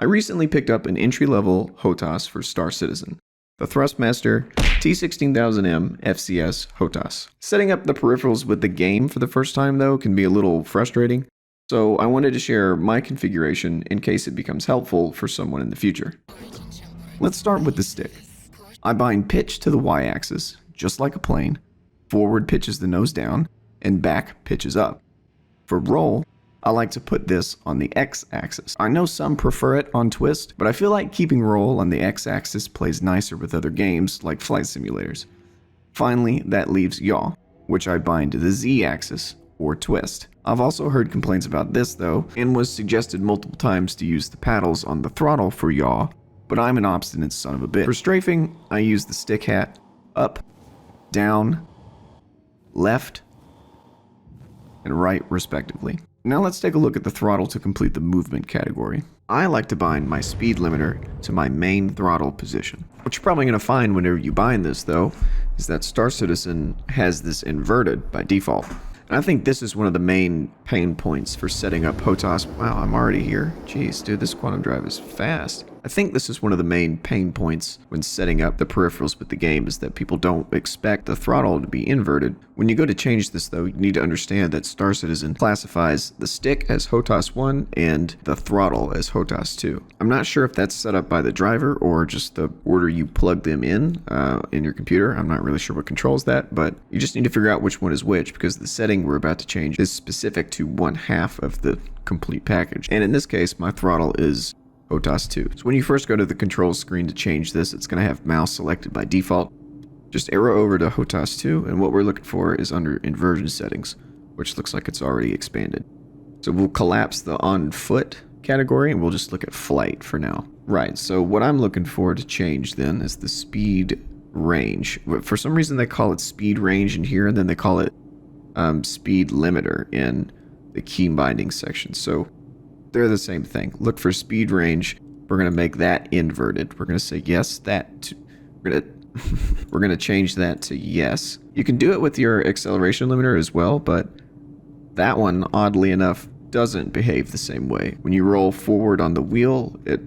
I recently picked up an entry-level Hotas for Star Citizen, the Thrustmaster T.16M FCS Hotas. Setting up the peripherals with the game for the first time though can be a little frustrating, so I wanted to share my configuration in case it becomes helpful for someone in the future. Let's start with the stick. I bind pitch to the y-axis, just like a plane. Forward pitches the nose down, and back pitches up. For roll, I like to put this on the x-axis. I know some prefer it on twist, but I feel like keeping roll on the x-axis plays nicer with other games like flight simulators. Finally, that leaves yaw, which I bind to the z-axis, or twist. I've also heard complaints about this though, and was suggested multiple times to use the paddles on the throttle for yaw, but I'm an obstinate son of a bitch. For strafing, I use the stick hat up, down, left, and right respectively. Now let's take a look at the throttle to complete the movement category. I like to bind my speed limiter to my main throttle position. What you're probably going to find whenever you bind this though, is that Star Citizen has this inverted by default. And I think this is one of the main pain points for setting up Hotas. Wow, I'm already here. Jeez, dude, this quantum drive is fast. I think this is one of the main pain points when setting up the peripherals with the game is that people don't expect the throttle to be inverted. When you go to change this though, you need to understand that Star Citizen classifies the stick as Hotas 1 and the throttle as Hotas 2. I'm not sure if that's set up by the driver or just the order you plug them in your computer. I'm not really sure what controls that, but you just need to figure out which one is which because the setting we're about to change is specific to one half of the complete package. And in this case, my throttle is Hotas 2. So when you first go to the controls screen to change this, it's going to have mouse selected by default. Just arrow over to Hotas 2, and what we're looking for is under Inversion settings, which looks like it's already expanded. So we'll collapse the on foot category, and we'll just look at flight for now. Right, so what I'm looking for to change then is the speed range. For some reason they call it speed range in here, and then they call it speed limiter in the key binding section. So they're the same thing. Look for speed range. We're going to make that inverted. We're going to say yes, we're going to change that to yes. You can do it with your acceleration limiter as well, but that one, oddly enough, doesn't behave the same way. When you roll forward on the wheel, it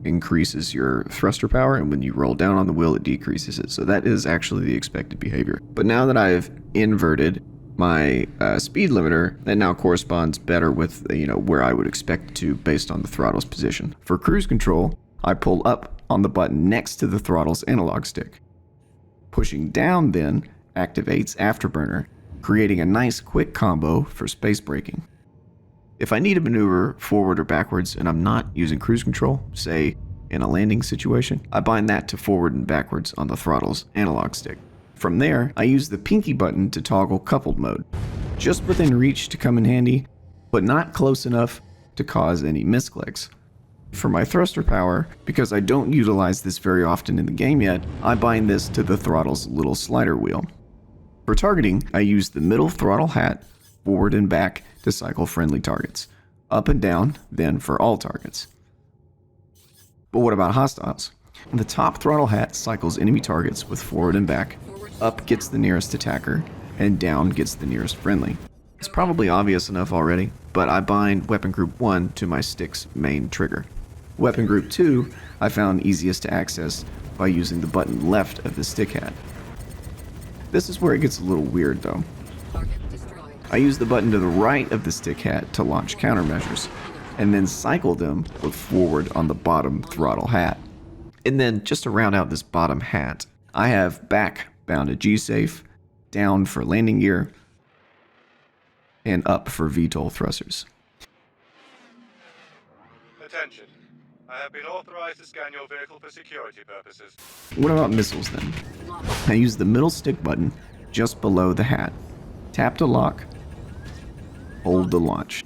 increases your thruster power, and when you roll down on the wheel, it decreases it. So that is actually the expected behavior. But now that I've inverted my speed limiter, that now corresponds better with where I would expect it to based on the throttle's position. For cruise control, I pull up on the button next to the throttle's analog stick. Pushing down then activates Afterburner, creating a nice quick combo for space braking. If I need to maneuver forward or backwards and I'm not using cruise control, say in a landing situation, I bind that to forward and backwards on the throttle's analog stick. From there, I use the pinky button to toggle coupled mode, just within reach to come in handy, but not close enough to cause any misclicks. For my thruster power, because I don't utilize this very often in the game yet, I bind this to the throttle's little slider wheel. For targeting, I use the middle throttle hat, forward and back to cycle friendly targets, up and down, then for all targets. But what about hostiles? The top throttle hat cycles enemy targets with forward and back. Up gets the nearest attacker, and down gets the nearest friendly. It's probably obvious enough already, but I bind Weapon Group 1 to my stick's main trigger. Weapon Group 2 I found easiest to access by using the button left of the stick hat. This is where it gets a little weird though. I use the button to the right of the stick hat to launch countermeasures, and then cycle them with forward on the bottom throttle hat. And then just to round out this bottom hat, I have back bound to G-safe, down for landing gear, and up for VTOL thrusters. Attention. I have been authorized to scan your vehicle for security purposes. What about missiles then? I use the middle stick button just below the hat. Tap to lock, hold to launch.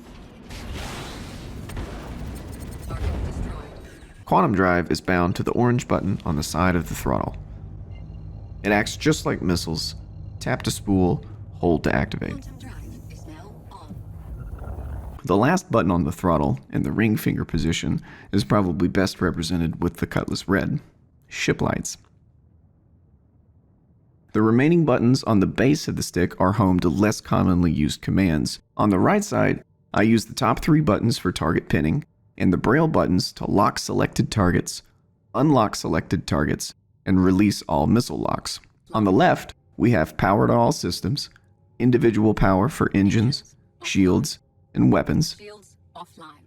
Quantum drive is bound to the orange button on the side of the throttle. It acts just like missiles. Tap to spool, hold to activate. The last button on the throttle in the ring finger position is probably best represented with the Cutlass Red, ship lights. The remaining buttons on the base of the stick are home to less commonly used commands. On the right side, I use the top 3 buttons for target pinning, and the braille buttons to lock selected targets, unlock selected targets, and release all missile locks. On the left, we have power to all systems, individual power for engines, shields, and weapons, Shields offline.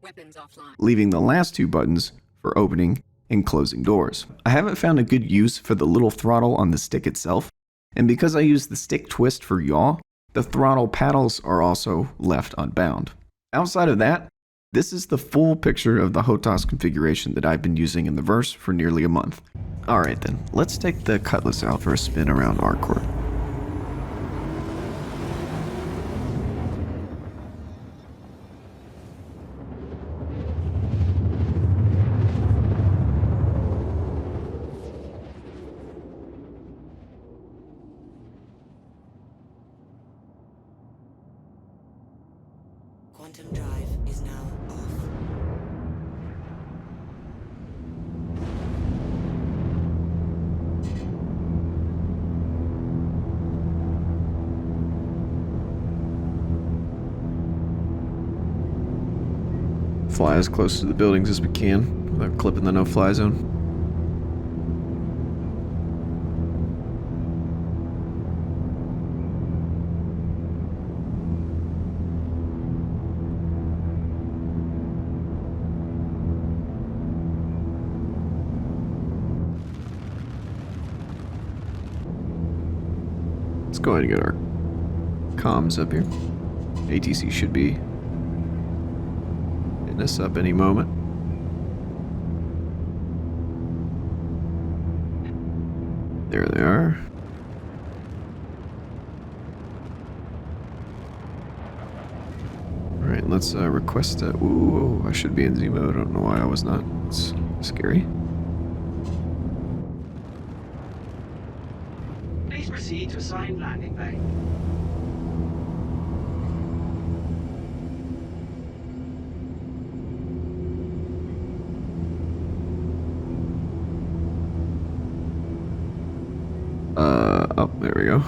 Weapons offline. leaving the last two buttons for opening and closing doors. I haven't found a good use for the little throttle on the stick itself, and because I use the stick twist for yaw, the throttle paddles are also left unbound. Outside of that, this is the full picture of the Hotas configuration that I've been using in the verse for nearly a month. Alright then, let's take the Cutlass out for a spin around ArcCorp. Quantum drive is now off. Fly as close to the buildings as we can without clipping the no-fly zone. Let's go ahead and get our comms up here. ATC should be hitting us up any moment. There they are. Alright, let's request a... Ooh, I should be in Z mode. I don't know why I was not. It's scary. Please proceed to assigned landing bay. Oh, there we go.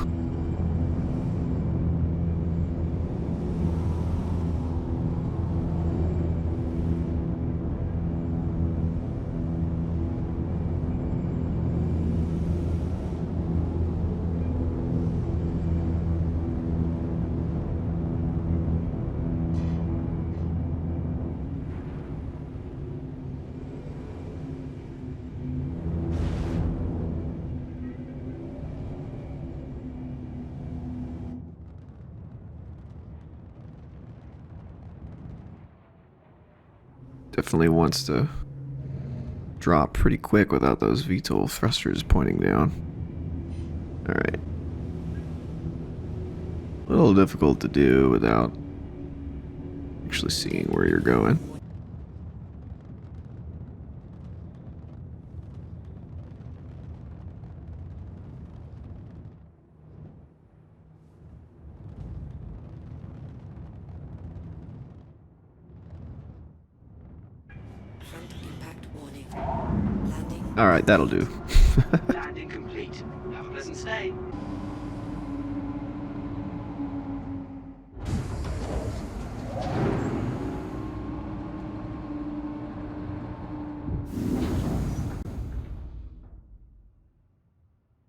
Definitely wants to drop pretty quick without those VTOL thrusters pointing down. Alright. A little difficult to do without actually seeing where you're going. Front impact warning. Landing. Alright, that'll do.